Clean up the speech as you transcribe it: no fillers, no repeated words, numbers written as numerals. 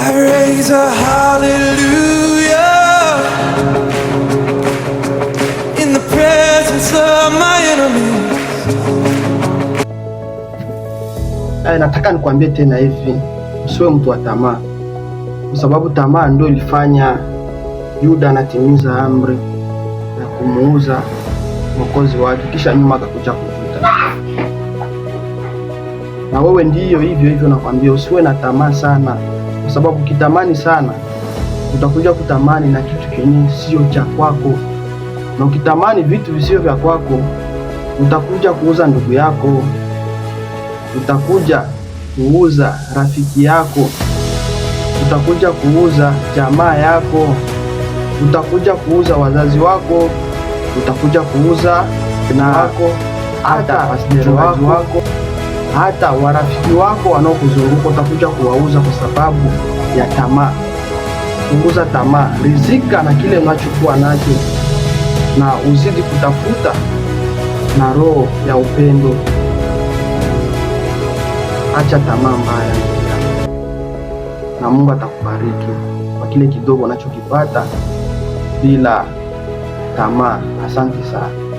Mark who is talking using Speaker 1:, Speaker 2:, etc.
Speaker 1: I raise a hallelujah in the presence of my enemies.
Speaker 2: Nataka nikwambie tena hivi, usiwe mtu wa tamaa, kwa sababu tamaa ndio ilifanya Yuda anatimiza amri ya kumuuza mwokozi wake, kisha nyuma akakuja kujuta. Na wewe ndiyo hivyo nakwambia, usiwe na tamaa sana, kwa sababu ukitamani sana utakuja kutamani na kitu kenye sio cha kwako, na ukitamani vitu visivyo vya kwako utakuja kuuza ndugu yako, utakuja kuuza rafiki yako, utakuja kuuza jamaa yako, utakuja kuuza wazazi wako, utakuja kuuza na wako, hata wachungaji wako, hata warafiki wako wanaokuzunguka utakuja kuwauza kwa sababu ya tamaa. Punguza tamaa, rizika na kile unachokuwa nacho, na uzidi kutafuta na roho ya upendo. Acha tamaa mbaya, na Mungu atakubariki kwa kile kidogo unachokipata bila tamaa. Asante sana.